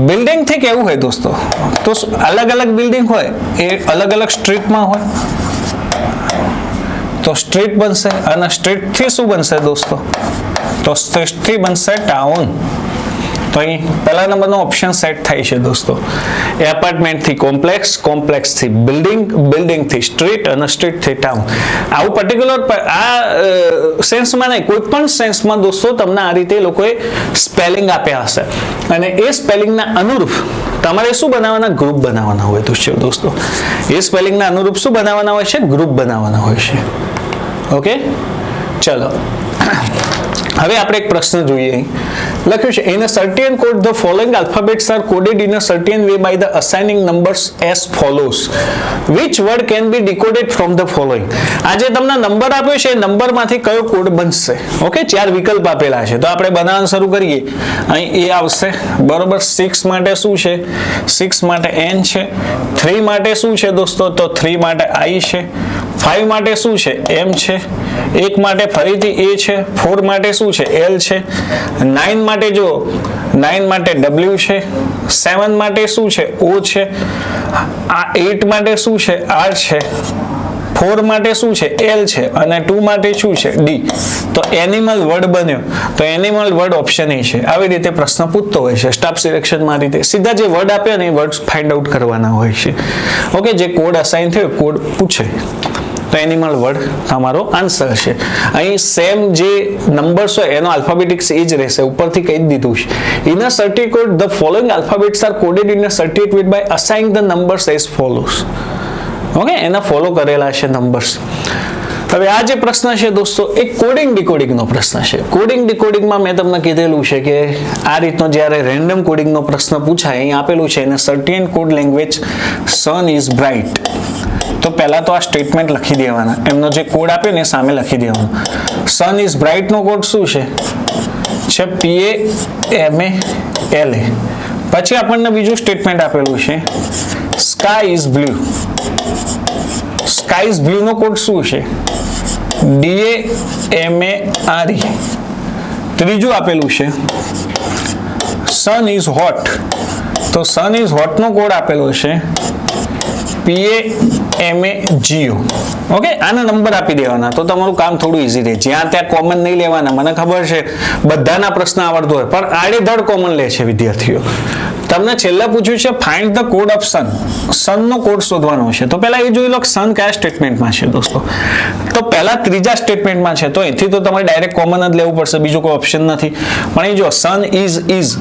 બિલ્ડિંગ થી કેવું હોય દોસ્તો? તો અલગ અલગ બિલ્ડિંગ હોય એ અલગ અલગ સ્ટ્રીટમાં હોય તો સ્ટ્રીટ બનશે. અને સ્ટ્રીટ થી શું બનશે દોસ્તો? તો સ્ટ્રીટ થી બનશે ટાઉન. તો અહીં પહેલા નંબરનો ઓપ્શન સેટ થાય છે દોસ્તો. એપાર્ટમેન્ટ થી કોમ્પ્લેક્સ, કોમ્પ્લેક્સ થી બિલ્ડિંગ, બિલ્ડિંગ થી સ્ટ્રીટ અને સ્ટ્રીટ થી ટાઉન. આવું પર્ટિક્યુલર આ સેન્સમાં નહીં, કોઈ પણ સેન્સમાં દોસ્તો તમને આ રીતે લોકોએ સ્પેલિંગ આપ્યા હશે અને એ સ્પેલિંગના અનુરૂપ તમારે શું બનાવવાના? ગ્રુપ બનાવવાના હોય દોસ્તો. એ સ્પેલિંગના અનુરૂપ શું બનાવવાના હોય છે? ગ્રુપ બનાવવાના હોય છે. ઓકે, ચલો હવે આપણે એક પ્રશ્ન જોઈએ. લખ્યું છે in a certain code the following alphabets are coded in a certain way by the assigning numbers as follows. Which word can be decoded from the following? આજે તમને નંબર આપ્યો છે, નંબરમાંથી કયો કોડ બનશે? ઓકે, 4 વિકલ્પ આપેલા છે તો આપણે બનાવવાનું શરૂ કરીએ. અહીં એ આવશે, બરોબર. 6 માટે શું છે? 6 માટે n છે. 3 માટે શું છે દોસ્તો? તો 3 માટે i છે. 5 માટે શું છે? m છે. 1 માટે ફરીથી a છે. 4 માટે શું છે? l છે. 9 માટે જો 9 માટે w છે. 7 માટે શું છે? o છે. આ 8 માટે શું છે? r છે. 4 માટે શું છે? l છે. અને 2 માટે શું છે? d. તો એનિમલ વર્ડ બન્યો તો એનિમલ વર્ડ ઓપ્શન એ છે. આવી રીતે પ્રશ્ન પૂછતો હોય છે સ્ટાફ સિલેક્શનમાં. રીતે સીધા જે વર્ડ આપ્યા ને એ વર્ડ ફાઇન્ડ આઉટ કરવાના હોય છે. ઓકે, જે કોડ અસાઇન થયો કોડ પૂછે તો એનિમલ વર્ડ તમારો આન્સર છે. અહીં સેમ જે નંબર્સ હોય એનો આલ્ફાબેટિક્સ એ જ રહેશે, ઉપરથી કહી દીધું છે. In a certain code the following alphabets are coded in a certain way by assigning the numbers as follows. Okay, એના ફોલો કરેલા છે નંબર્સ. હવે આ જે પ્રશ્ન છે દોસ્તો એ કોડિંગ ડિકોડિંગનો પ્રશ્ન છે. કોડિંગ ડિકોડિંગમાં મેં તમને કીધેલું છે કે આ રીતનો જ્યારે રેન્ડમ કોડિંગનો પ્રશ્ન પૂછાય, અહીં આપેલું છે in a certain code language sun is bright. તો પહેલા તો આ સ્ટેટમેન્ટ લખી દેવાના, એમનો જે કોડ આપ્યો ને સામે લખી દેવાનો. સન ઇઝ બ્રાઇટ નો કોડ શું છે? PAMALA. પછી આપણને બીજું સ્ટેટમેન્ટ આપેલું છે sky is blue. Sky is blue નો કોડ શું છે? DAMARE. ત્રીજું આપેલું છે સન ઇઝ હોટ. તો સન ઇઝ હોટ નો કોડ આપેલો છે PAMAGO. ઓકે, આના નંબર આપી દેવાના તો તમારું કામ થોડું ઈઝી રહે. જ્યાં ત્યાં કોમન નહીં લેવાના. મને ખબર છે બધાના પ્રશ્ન આવડતો હોય પણ આડેધડ કોમન લે છે વિદ્યાર્થીઓ. તમને છેલ્લે પૂછ્યું છે find the code of sun. Sun નો કોડ શોધવાનો છે તો પહેલા એ જોઈ લો કે સન કયા સ્ટેટમેન્ટમાં છે દોસ્તો. તો પહેલા ત્રીજા સ્ટેટમેન્ટમાં છે તો અહીંથી તો તમારે ડાયરેક્ટ કોમન જ લેવું પડશે, બીજો કોઈ ઓપ્શન નથી. પણ એ જો સન ઇઝ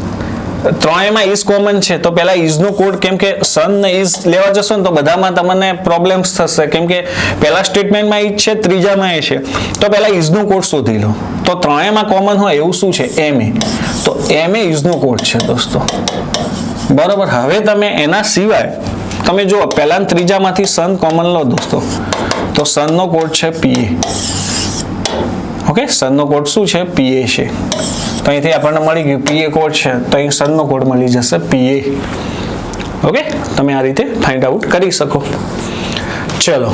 ત્રણેયમાં ઇઝ કોમન છે તો પહેલા ઇઝ નો કોડ, કેમ કે સન ને ઇઝ લેવા જશો ને તો બધામાં તમને પ્રોબ્લેમ્સ થશે, કેમ કે પહેલા સ્ટેટમેન્ટમાં ઇઝ છે, ત્રીજામાં એ છે. તો પહેલા ઇઝ નો કોડ શોધી લો. તો ત્રણેયમાં કોમન હોય એવું શું છે? MA. તો MA ઇઝ નો કોડ છે દોસ્તો, બરોબર. હવે તમે એના સિવાય તમે જો પહેલા ત્રીજામાંથી સન કોમન લો દોસ્તો તો સન નો કોડ છે PA. ઓકે, સન નો કોડ શું છે? PA છે. તો અહીંથી આપણને મળી ગયું PA કોડ છે તો અહીં સન નો કોડ મળી જશે PA. ઓકે, તમે આ રીતે ફાઇન્ડ આઉટ કરી શકો. ચલો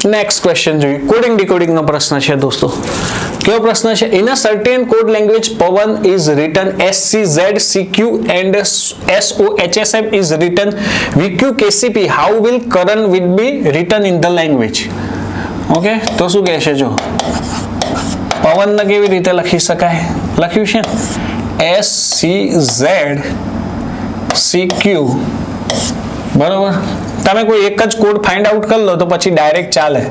નેક્સ્ટ ક્વેશ્ચન જોઈએ. કોડિંગ ડિકોડિંગ નો પ્રશ્ન છે દોસ્તો. કેવો પ્રશ્ન છે? In a certain code language Pavan is written SCZCQ and SOHSM is written VQKCP. How will Karan will be written in the language? Okay, તો શું કહે છે? જો પવન ને કેવી રીતે લખી શકાય? લખ્યું છે SCZCQ, બરોબર. તમે કોઈ એક જ કોડ ફાઇન્ડ આઉટ કરી લો તો પછી ડાયરેક્ટ ચાલે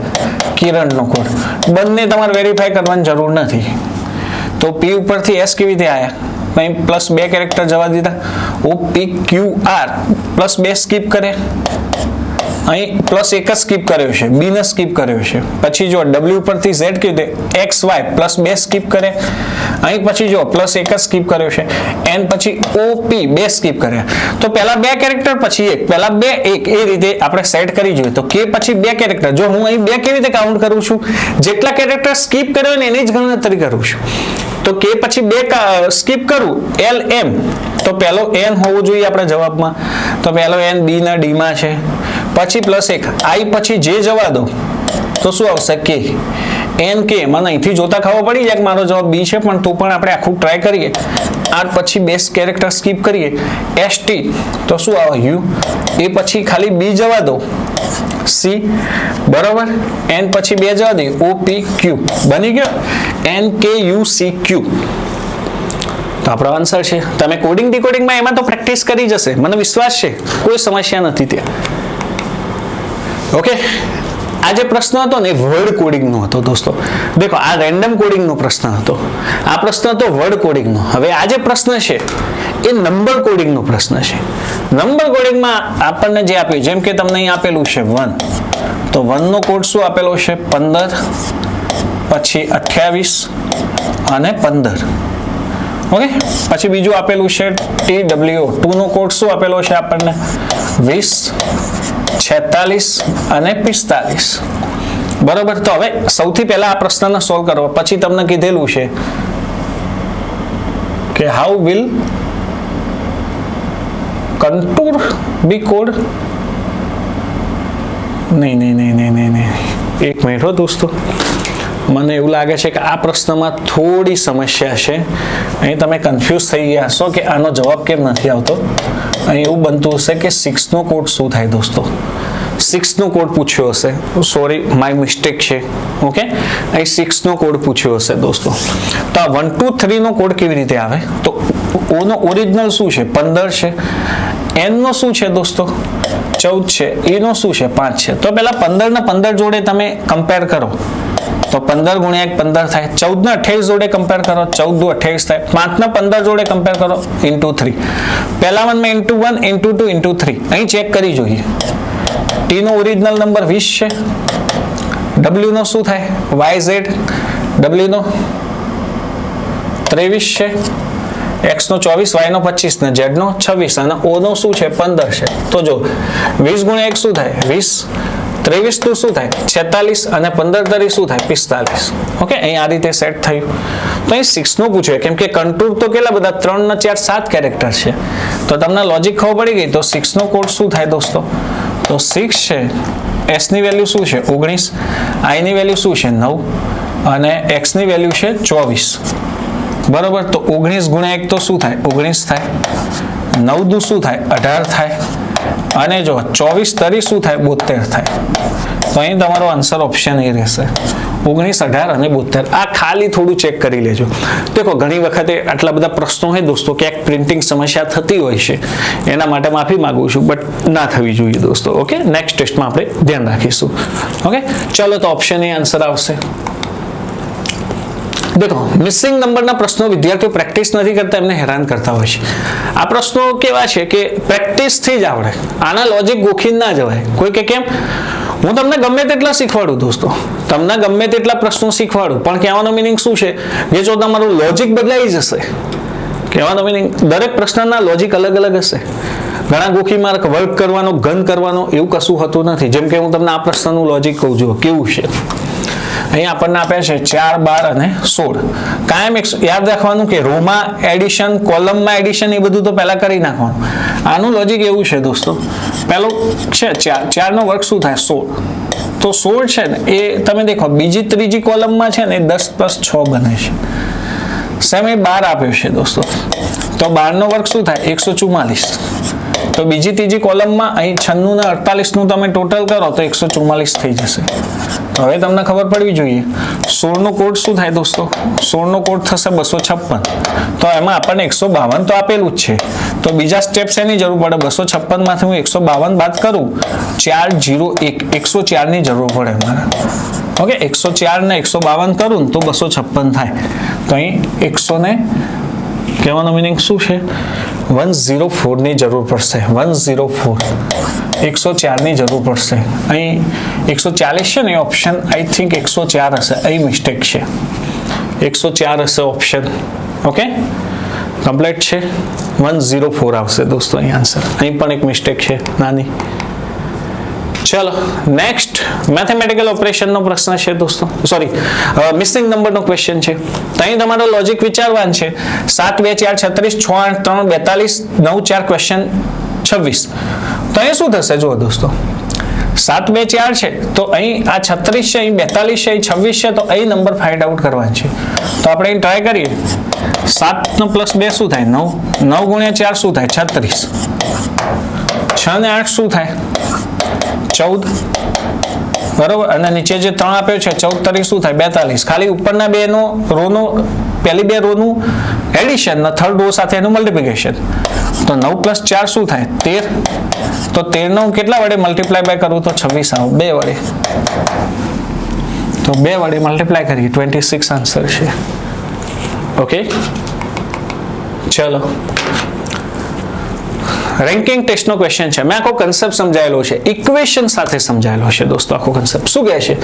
કિરણનો કોડ. બંને તમારે વેરીફાઈ કરવાની જરૂર નથી. તો P ઉપરથી S કેવી રીતે આવ્યા? અહીં પ્લસ 2 કેરેક્ટર જવા દીધા. OPQR પ્લસ 2 સ્કીપ કરે, અહીં પ્લસ 1 જ સ્કીપ કર્યો છે, B ને સ્કીપ કર્યો છે. પછી જો W ઉપરથી Z કીધે XY પ્લસ 2 સ્કીપ કરે, અહીં પછી જો પ્લસ 1 જ સ્કીપ કર્યો છે. N પછી OP 2 સ્કીપ કર્યા. તો પહેલા 2 કેરેક્ટર પછી 1, પહેલા 2 1 એ રીતે આપણે સેટ કરી જોઈએ. તો K પછી 2 કેરેક્ટર, જો હું અહીં 2 કેવી રીતે કાઉન્ટ કરું છું? જેટલા કેરેક્ટર સ્કીપ કર્યો ને એની જ ગણતરી કરું છું. તો K પછી 2 સ્કીપ કરું, LM, તો પહેલો N હોવો જોઈએ આપણા જવાબમાં. તો પહેલો N B ના D માં છે, પછી પ્લસ 1 I પછી જે જવા દો તો શું આવશે? K. N K મને અહીંથી જોતા ખબર પડી જાય કે મારો જવાબ B છે, પણ તો પણ આપણે આખું ટ્રાય કરીએ. R પછી 2 કેરેક્ટર સ્કીપ કરીએ, ST તો શું આવે? U. એ પછી ખાલી B જવા દો, C, બરોબર. N પછી 2 જવા દે, OPQ બની ગયો. NKUCQ તો આપણો આન્સર છે. તમે કોડિંગ ડીકોડિંગમાં એમાં તો પ્રેક્ટિસ કરી જશે, મને વિશ્વાસ છે, કોઈ સમસ્યા નથી ત્યાં. ઓકે, આ જે પ્રશ્ન હતો ને વર્ડ કોડિંગનો હતો દોસ્તો. દેખો, આ રેન્ડમ કોડિંગનો પ્રશ્ન હતો, આ પ્રશ્ન હતો વર્ડ કોડિંગનો. હવે આ જે પ્રશ્ન છે એ નંબર કોડિંગનો પ્રશ્ન છે. નંબર કોડિંગમાં આપણને જે આપ્યું, જેમ કે તમને અહીં આપેલું છે 1, તો 1 નો કોડ શું આપેલો છે? 15, પછી 28 અને 15. ઓકે, પછી બીજું આપેલું છે TWO, 2 નો કોડ શું આપેલો છે આપણને? 20, 46 અને 45. બરોબર. તો હવે સૌથી પહેલા આ પ્રશ્નને સોલ્વ કરો. પછી તમને કીધેલું છે કે how will contour be code? નહીં, એક મિનિટ હો દોસ્તો, મને એવું લાગે છે કે આ પ્રશ્નમાં થોડી સમસ્યા છે. અહીં તમે કન્ફ્યુઝ થઈ ગયા હશો કે આનો જવાબ કેમ નથી આવતો. અહીં એવું બનતું હશે કે 6 નો કોડ શું થાય દોસ્તો? 6 નો કોડ પૂછ્યો હશે, સોરી માય મિસ્ટેક છે. ઓકે, અહીં 6 નો કોડ પૂછ્યો હશે દોસ્તો. તો આ 1 2 3 નો કોડ કેવી રીતે આવે? તો O નો ઓરિજિનલ શું છે? 15 છે. N નો શું છે દોસ્તો? 14 છે. E નો શું છે? 5 છે. તો પહેલા 15 ને 15 જોડે તમે કમ્પેર કરો તો 15 ગુણ્યા 1 15 થાય. 14 ને 28 જોડે કમ્પેર કરો, 14 દુ 28 થાય. 5 ને 15 જોડે કમ્પેર કરો, ઇન્ટુ 3. પહેલા 1 માં ઇન્ટુ 1, ઇન્ટુ 2, ઇન્ટુ 3. અહીં ચેક કરી જોઈએ. T નો ઓરિજિનલ નંબર 20 છે. W નો શું થાય? YZ. W નો 23 છે. X નો 24, Y નો 25 ને Z નો 26 અને O નો શું છે? 15 છે. તો જો 20 ગુણ્યા 1 શું થાય? 20. 23 નું શું થાય? 46 અને 15 તરી શું થાય? 45. ઓકે, અહીં આ રીતે સેટ થયું. તો અહીં 6 નું પૂછ્યું, કેમ કે કન્ટુર તો કેટલા બધા? 3 ને 4 7 કેરેક્ટર છે. તો તમને લોજિક ખબર પડી ગઈ. તો 6 નો કોડ શું થાય દોસ્તો? તો 6 છે. S ની વેલ્યુ શું છે? 19. I ની વેલ્યુ શું છે? 9 અને X ની વેલ્યુ છે 24. બરોબર. તો 19 ગુણ્યા 1 તો શું થાય? 19 થાય. 9 દુ શું થાય? 18 થાય. અને જો 24 તરી શું થાય? 72 થાય. તો અહીં તમારો આન્સર ઓપ્શન એ રહેશે, 19, 18 અને 72. આ ખાલી થોડું ચેક કરી લેજો. દેખો, ઘણી વખતે આટલા બધા પ્રશ્નો હોય દોસ્તો, ક્યાંક પ્રિન્ટિંગ સમસ્યા થતી હોય છે, એના માટે માફી માંગુ છું, બટ ના થવી જોઈએ દોસ્તો. ઓકે, નેક્સ્ટ ટેસ્ટમાં આપણે ધ્યાન રાખીશું. ઓકે, ચલો તો ઓપ્શન એ આન્સર આવશે. देखो मिसिंग नंबરના પ્રશ્નો વિદ્યાર્થીઓ પ્રેક્ટિસ નથી કરતા, એમને હેરાન કરતા હોય છે. આ પ્રશ્નો કેવા છે કે પ્રેક્ટિસ થી જ આવડે, આના લોજિક ગોખીને ના જવાય. કોઈ કે કેમ? હું તમને ગમે તેટલા શીખવાડું દોસ્તો, તમને ગમે તેટલા પ્રશ્નો શીખવાડું, પણ કહેવાનો મીનિંગ શું છે કે જો તમારું લોજિક બદલાઈ જશે, કહેવાનો મીનિંગ દરેક પ્રશ્નના લોજિક અલગ અલગ હશે. ઘણા ગોખી માર્ક વર્ક કરવાનો, ગન કરવાનો એવું કશું હોતું નથી. જેમ કે હું તમને આ પ્રશ્નનું લોજિક કહું છું કેવું છે. અહીં આપણને આપ્યા છે 4, 12 અને 16. કાયમ યાદ રાખવાનું કે રોમાં એડિશન, કોલમમાં એડિશન, એ બધું તો પહેલા કરી નાખવાનું. આનું લોજિક એવું છે દોસ્તો, પહેલો છે 4, 4 નો વર્ગ શું થાય? 16. તો 16 છે ને એ તમે દેખો બીજી ત્રીજી કોલમમાં છે ને એ 10 + 6 બને છે. સેમ એ 12 આપ્યો છે દોસ્તો, તો 12 નો વર્ગ શું થાય? 144. તો બીજી ત્રીજી કોલમમાં અહીં 96 ને 48 નું તમે ટોટલ કરો તો 144 થઈ જશે. હવે તમને ખબર પડવી જોઈએ 16 નો કોડ શું થાય દોસ્તો? 16 નો કોડ થશે 256. તો એમાં આપણને 152 તો આપેલું જ છે, તો બીજા સ્ટેપ શેની જરૂર પડે? 256 માંથી હું 152 બાદ કરું, 401, 104 ની જરૂર પડે મારે. ઓકે 104 ને 152 કરું તો 256 થાય. તો અહીં 100 ને કહેવાનો મીનિંગ શું છે 104 ની જરૂર પડશે. 104 104 ની જરૂર પડશે. અહીં 140 છે ને ઓપ્શન આઈ થિંક 104 હશે. અહીં મિસ્ટેક છે 104 હશે ઓપ્શન. ઓકે કમ્પ્લીટ છે 104 આવશે દોસ્તો અહીં આન્સર. અહીં પણ એક મિસ્ટેક છે નાની. ચલો નેક્સ્ટ મેથેમેટિકલ ઓપરેશન નો પ્રશ્ન છે દોસ્તો. સોરી મિસિંગ નંબર નો ક્વેશ્ચન છે. તો અહીં તમારો લોજિક વિચારવાનું છે. 7 2 4 36 6 8 3 42 9 4 ક્વેશ્ચન 26. તો અહીં શું થશે જુઓ દોસ્તો 7 2 4 છે તો અહીં આ 36 છે, અહીં 42 છે, અહીં 26 છે. તો અહીં નંબર ફાઇન્ડ આઉટ કરવાનો છે. તો આપણે અહીં ટ્રાય કરીએ. 7 નો પ્લસ 2 શું થાય 9. 9 ગુણ્યા 4 શું થાય 36. 6 ને 8 શું થાય 14 બરોબર. અને નીચે જે 3 આપ્યો છે 14 તરીકે શું થાય 42. ખાલી ઉપરના બે નો રો નો પહેલી બે રો નું એડિશન ને થર્ડ રો સાથે એનું મલ્ટીપ્લિકેશન. તો 9 પ્લસ 4 શું થાય 13. તો 13 નો કેટલા વડે મલ્ટીપ્લાય બાય કરું તો 26 આવે 2 વડે. તો 2 વડે મલ્ટીપ્લાય કરીએ 26 આન્સર છે. ઓકે ચલો રેન્કિંગ ટેસ્ટ નો ક્વેશ્ચન છે. મેં આખો કન્સેપ્ટ સમજાયેલો છે, ઇક્વેશન સાથે સમજાયેલો છે દોસ્તો. આખો કન્સેપ્ટ શું કહે છે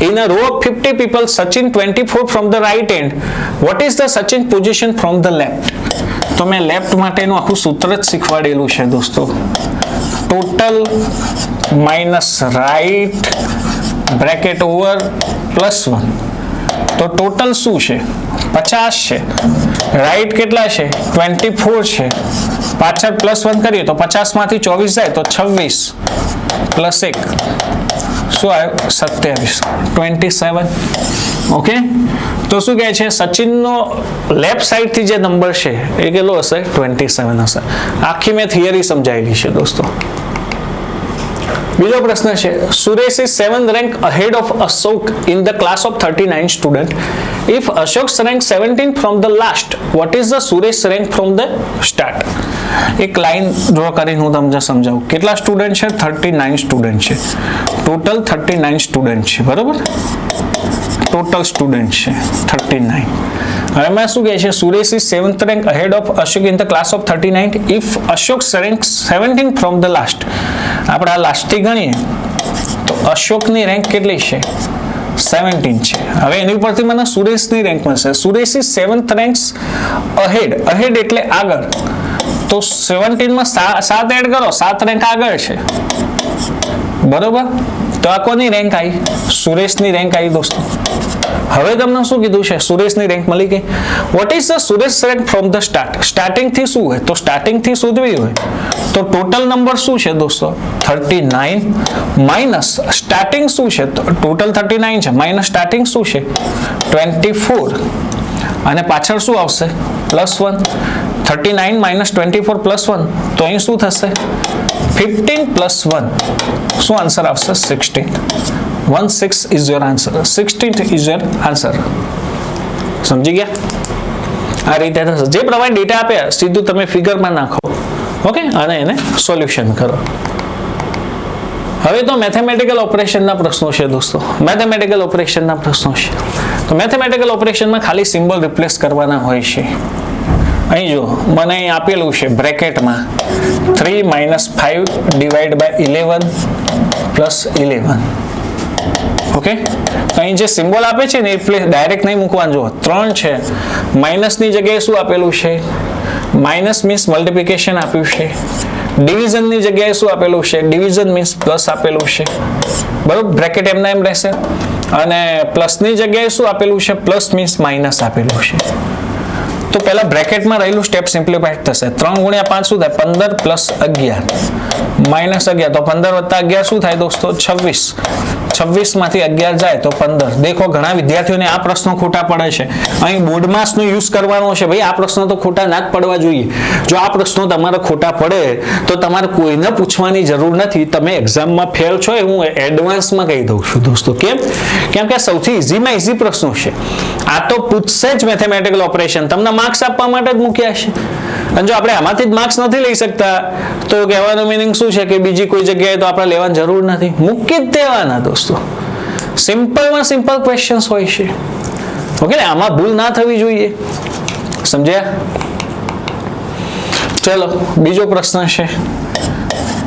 in a row of 50 people Sachin 24 from the right end, what is the Sachin position from the left? તો મેં લેફ્ટ માટેનું આખું સૂત્ર જ શીખવાડેલું છે દોસ્તો. Total minus right bracket over +1. તો ટોટલ શું છે 50 છે. રાઈટ કેટલા છે 24 છે. પાછળ +1 કરીએ તો 50 માંથી 24 જાય તો 26 + 1 શું આવ્યું 27. ઓકે તો શું કહે છે સચિનનો લેફ્ટ સાઈડ થી જે નંબર છે એ કેટલો હશે 27 હશે. આખી મેં થિયરી સમજાયેલી છે દોસ્તો. બીજો પ્રશ્ન છે Suresh is 7th rank ahead of Ashok in the class of 39 student. If Ashok's rank 17 from the last, what is the Suresh rank from the start? એક લાઈન ડ્રો કરીને હું તમને સમજાવું. કેટલા સ્ટુડન્ટ છે 39 સ્ટુડન્ટ છે. ટોટલ 39 સ્ટુડન્ટ છે બરોબર. ટોટલ સ્ટુડન્ટ છે 39. હવે એમાં શું કહે છે Suresh is 7th rank ahead of Ashok in the class of 39 if Ashok's rank 17 from the last. આપણે આ લાસ્ટ થી ગણીએ તો અશોકની રેન્ક કેટલી છે 17 છે. હવે એની ઉપરથી મને સુરેશની રેન્ક મળશે. Suresh is 7th rank ahead. ahead એટલે આગળ. તો 17 માં 7 એડ કરો 7 રેન્ક આગળ છે બરોબર. તો આ કોની રેન્ક આવી સુરેશની રેન્ક આવી દોસ્તો. હવે તમને શું કીધું છે સુરેશની રેન્ક મળી ગઈ. What is the Suresh rank from the start? Starting થી શું હોય તો સ્ટાર્ટિંગ થી શોધવી હોય તો ટોટલ નંબર શું છે દોસ્તો 39 માઇનસ સ્ટાર્ટિંગ શું છે તો ટોટલ 39 છે માઇનસ સ્ટાર્ટિંગ શું છે 24 અને પાછળ શું આવશે +1. 39 માઇનસ 24 +1 તો અહીં શું થશે 15 + 1 શું આન્સર આવશે 16. 16 is your answer. 16 is your answer. સમજી ગયા? આ રીતે થશે. જે પ્રમાણે ડેટા આપ્યા સીધું તમે ફિગરમાં નાખો ઓકે અને એને સોલ્યુશન કરો. હવે તો મેથેમેટિકલ ઓપરેશનના પ્રશ્નો છે દોસ્તો. મેથેમેટિકલ ઓપરેશનના પ્રશ્નો છે. તો મેથેમેટિકલ ઓપરેશનમાં ખાલી સિમ્બોલ રિપ્લેસ કરવાના હોય છે. અહીં જો મને અહીં આપેલું છે બ્રેકેટમાં 3 - 5 / 11 + 11. ઓકે તો અહીં જે સિમ્બોલ આપે છે ને એ ડાયરેક્ટ નહીં મૂકવાનું. જો 3 છે માઇનસની જગ્યાએ શું આપેલું છે માઇનસ મીન્સ મલ્ટીપ્લિકેશન આપ્યું છે. ડિવિઝનની જગ્યાએ શું આપેલું છે ડિવિઝન મીન્સ પ્લસ આપેલું છે બરોબર. બ્રેકેટ એમના એમ રહેશે અને પ્લસની જગ્યાએ શું આપેલું છે પ્લસ મીન્સ માઇનસ આપેલું છે. તો પહેલા બ્રેકેટમાં રહેલું સ્ટેપ સિમ્પ્લિફાઈડ થશે. 3 × 5 શું થાય 15 + 11 -11 તો 15 + 11 શું થાય દોસ્તો 26. 26 માંથી 11 જાય તો 15. દેખો ઘણા વિદ્યાર્થીઓને આ પ્રશ્નો ખોટા પડે છે. અહીં બોર્ડમાસ નો યુઝ કરવાનો છે. ભાઈ આ પ્રશ્નો તો ખોટા ના જ પડવા જોઈએ. જો આ પ્રશ્નો તમારે ખોટા પડે તો તમારે કોઈને પૂછવાની જરૂર નથી. તમે એક્ઝામમાં ફેલ છો એ હું એડવાન્સમાં કહી દઉં છું દોસ્તો. કેમ કે સૌથી ઇઝીમાં ઇઝી પ્રશ્નો છે. આ તો પૂછશે જ મેથેમેટિકલ ઓપરેશન. તમને માર્ક્સ આપવા માટે જ મૂક્યા છે. અને જો આપણે આમાંથી જ માર્ક્સ નથી લઈ શકતા તો કહેવાનો મીનિંગ શું છે કે બીજી કોઈ જગ્યાએ તો આપણે લેવાની જરૂર નથી. મૂકી જ દેવાના દોસ્તો. સિમ્પલમાં સિમ્પલ ક્વેશ્ચન્સ હોય છે. ઓકે, આમાં ભૂલ ના થવી જોઈએ. સમજ્યા? ચલો બીજો પ્રશ્ન છે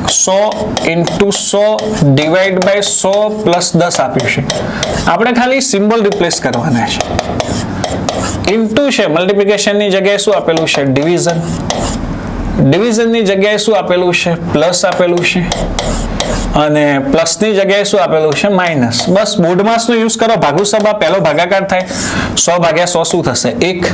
100 into 100 divide by 100 plus 10 આપ્યું છે. આપણે ખાલી સિમ્બોલ રિપ્લેસ કરવાના છે. ઇન્ટુ છે, મલ્ટિપ્લિકેશનની જગ્યાએ શું આપેલું છે? ડિવિઝન. ડિવિઝનની જગ્યાએ શું આપેલું છે? પ્લસ આપેલું છે. અને પ્લસની જગ્યાએ શું આપેલું છે? માઇનસ. બસ બોર્ડમાસનો યુઝ કરો. ભાગુસભા પહેલો ભાગાકાર થાય 100 ભાગ્યા 100 શું થશે? 1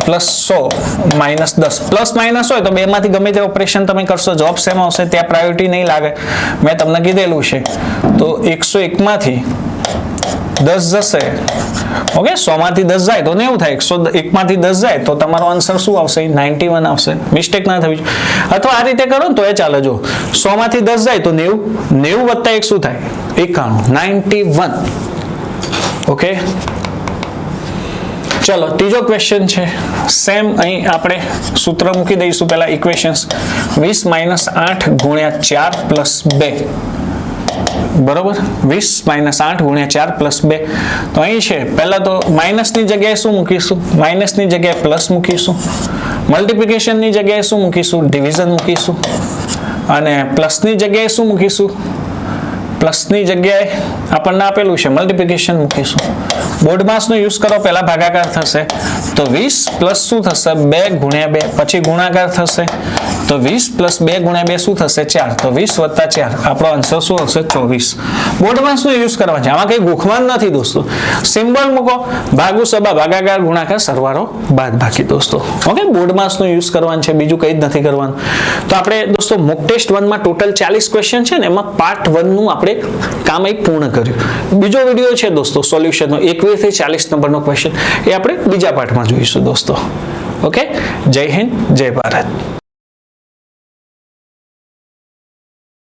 પ્લસ 100 માઇનસ 10. પ્લસ માઇનસ હોય તો બેમાંથી ગમે તે ઓપરેશન તમે કરશો, જવાબ સેમ આવશે, ત્યાં પ્રાયોરિટી નહીં લાગે. મેં તમને કીધેલું છે. તો 101 માંથી 10 જશે. ઓકે, 100 માંથી 10 જાય તો 90 થાય. 101 માંથી 10 જાય તો તમારો આન્સર શું આવશે? 91 આવશે. મિસ્ટેક ના થવી જોઈએ. અથવા આ રીતે કરો ને તો એ ચાલે. જો 100 માંથી 10 જાય તો 90, 90 વત્તા 1 શું થાય? 91, 91. ઓકે, ચલો ત્રીજો ક્વેશ્ચન છે સેમ. અહીં આપણે સૂત્ર મૂકી દઈશું પહેલા ઇક્વેશન્સ. 20 માઇનસ 8 ગુણ્યા 4 પ્લસ 2. બરોબર, 20 માઇનસ 8 ગુણ્યા 4 પ્લસ 2. તો અહીં છે પહેલા તો માઇનસની જગ્યાએ શું મૂકીશું? માઇનસની જગ્યાએ પ્લસ મૂકીશું. મલ્ટિપ્લિકેશનની જગ્યાએ શું મૂકીશું? ડિવિઝન મૂકીશું. અને પ્લસની જગ્યાએ શું મૂકીશું? પ્લસની જગ્યાએ આપણને આપેલું છે મલ્ટિપ્લિકેશન મૂકીશું. બોર્ડમાસનો યુઝ કરો, પહેલા ભાગાકાર થશે તો 20 પ્લસ શું થશે? 2 ગુણ્યા 2. પછી ગુણાકાર થશે તો 20 પ્લસ 2 ગુણ્યા 2 શું થશે? 4. તો 20 વત્તા 4 આપણો આન્સર શું હશે? 24. બોર્ડમાસનો યુઝ કરવાનો છે. આમાં કંઈ ગોખવાનું નથી દોસ્તો. સિમ્બોલ મૂકો, ભાગુસભા, ભાગાકાર, ગુણાકાર, સરવાળો, બાદબાકી દોસ્તો. ઓકે, બોર્ડમાસનો યુઝ કરવાનો છે, બીજું કંઈ જ નથી કરવાનું. તો આપણે દોસ્તો મોક ટેસ્ટ 1 માં ટોટલ 40 ક્વેશ્ચન છે ને, એમાં પાર્ટ 1 નું આપણે કામ એક પૂર્ણ કર્યું. બીજો વિડીયો છે દોસ્તો સોલ્યુશનનો 21 થી 40 નંબરનો ક્વેશ્ચન, એ આપણે બીજા પાર્ટમાં જોઈશું દોસ્તો. ઓકે, જય હિન્દ, જય ભારત.